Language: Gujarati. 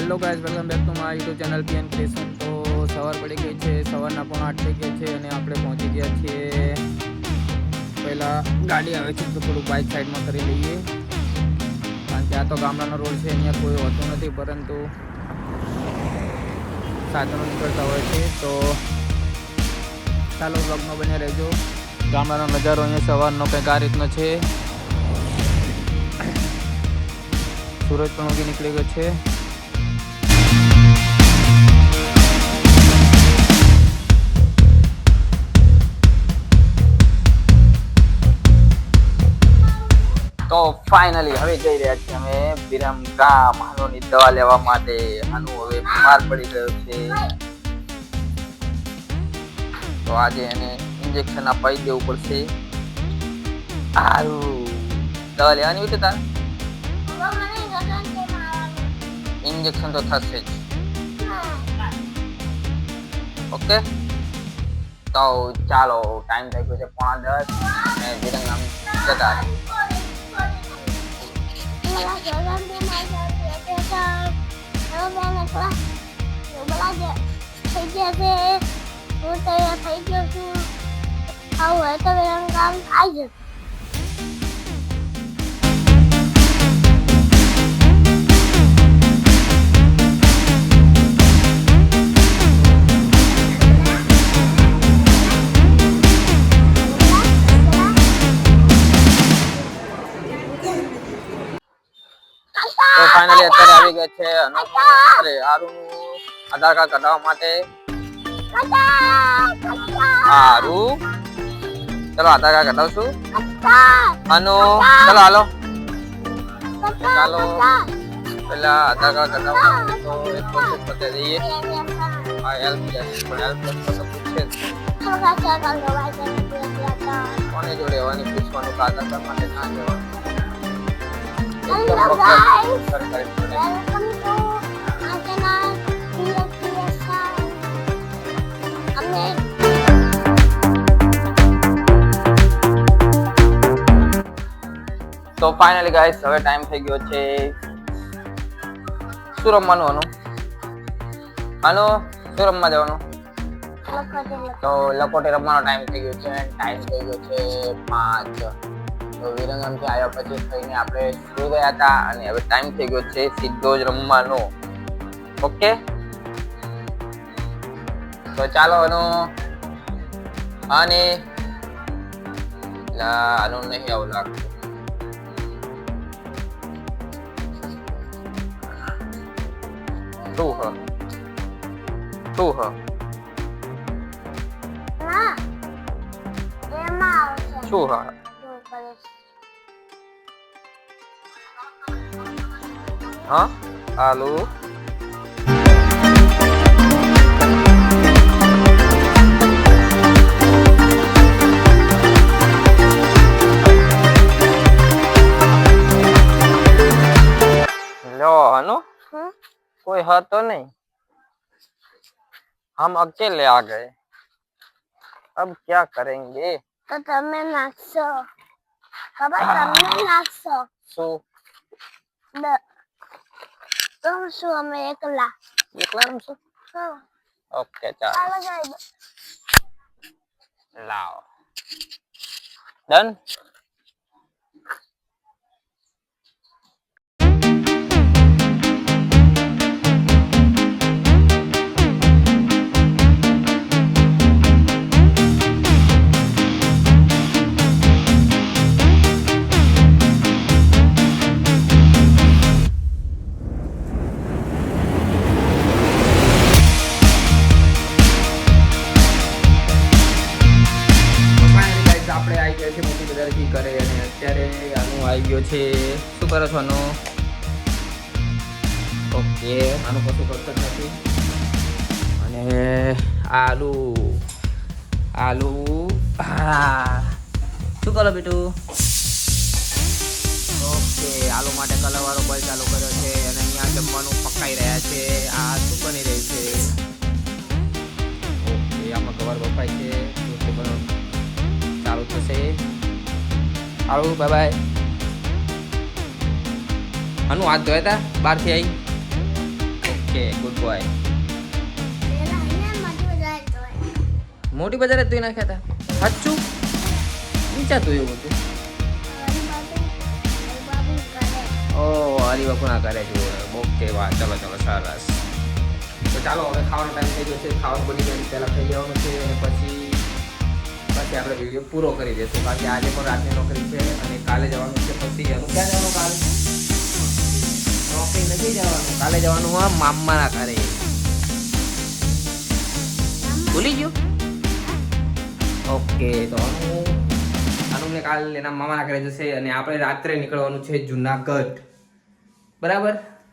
Hello guys, welcome back to my YouTube channel PN creation. તો સવાર પડી ગઈ છે, સવારના 8:30 થઈ ગયા છે અને આપણે પહોંચી ગયા છીએ. પહેલાં ગાડી આવે છે તો થોડુંક બાઇક સાઈડમાં કરી લઈએ, કારણ કે આ તો ગામડાનો રોડ છે, અહીંયા કોઈ હોતું નથી, પરંતુ સાધનો નીકળતા હોય છે. તો ચાલો બ્લોગમાં બને રહેજો. ગામડાનો નજારો અહીંયા સવારનો કંઈક આ રીતનો છે. સૂરજ પણ ઉગી નીકળી ગયો છે. તો ફાઇનલી હવે જઈ રહ્યા છીએ અમે વિરમ ગામ હાનુની દવા લેવા માટે. હાનુ હવે બીમાર પડી ગયો છે, તો આજે એને ઇન્જેક્શન અપાઈ દેવું પડશે. સારું, દવા લેવાની હોય તો તાર ઇન્જેક્શન તો થશે જ. ઓકે, તો ચાલો, ટાઈમ થઈ ગયો છે 9:30 અને વિરમ ગામ જતા તો ફાઇનલી અત્યારે આવી ગયા છે હારુનું આધાર કાર્ડ કઢાવવા માટે. હારું, ચલો આધાર કાર્ડ કઢાવશું. હાનો ચલો હાલો, ચાલો પેલા આધાર કાર્ડ કઢાવવા તો એક પ્રોસેસ બતાવી દઈએ. આ હેલ્પ ડેસ્ક તો પૂછે કોને જોડે આવવાની, પૂછવાનું કે આધાર કાર્ડ માટે ના જવાનું. Hello guys, welcome to my channel PN Creation. તો ફાઇનલી ગાઈસ હવે ટાઈમ થઈ ગયો છે. શું રમવાનું? હાલો, શું રમવા જવાનું? તો લકોટી રમવાનો ટાઈમ થઈ ગયો છે. ટાઈમ થઈ ગયો છે 5. તો વિરંગમથી આવ્યા પછી થઈને આપણે સુઈ ગયા હતા અને હવે ટાઈમ થઈ ગયો છે સીધો જ રમવાનો. ઓકે, તો ચાલો અને આનું નહીં આવું લાગતું. શું હા હાલો, लो हनु कोई है तो नहीं, हम अकेले आ गए, अब क्या करेंगे? तो તમે નાખશો ખબર, તમે નાખશો શું તો શું અમે એકલા રમશું? ઓકે ચાલો લાવો, ડન. આપણે આવી ગયા છે મોટી બજારથી કરે અને અત્યારે આનું આવી ગયો છે. શું કરો છો આનો? ઓકે, આનું કશું કરતો જ નથી. અને આલુ હા, શું કરો બેટું? ઓકે, આલુ માટે કલરવાળો બલ્બ ચાલુ કર્યો છે અને અહીંયા જમવાનું પકાઈ રહ્યા છે. આ શું બની રહ્યું છે? ઓકે, આમાં કવર બફાય છે. ચાલુ થશે. સારું, બાય બાય. આનું હાથ ધોયા હતા બહારથી આવી. Okay good boy. પેલા અહીંયા મજૂર જાય તો મોટી બજારે ધોઈ નાખ્યા હતા સાચું ઊંચા ધોયું બધું. બાબુ કરે ઓ હરિબાપુ ના કરે છે. ઓકે વાહ ચલો ચલો સરસ. તો ચાલો હવે ખાવાનો ટાઈમ થઈ ગયો છે. ખાવાનું બની જાય પહેલાં ખાઈ લેવાનું છે અને પછી આપણે વિડીયો પૂરો કરી દઈશું. કારણ કે આજે પણ રાતની નોકરી છે અને કાલે જવાનું છે. પછી એનું ક્યાં જવાનું કાલે? નોકરી નથી જવાનું, કાલે જવાનું હા મામાના ઘરે. ભૂલી ગયો? ઓકે તો આનું કાલે એના મામાના ઘરે જશે અને આપણે રાત્રે નીકળવાનું છે જુનાગઢ. બરાબર.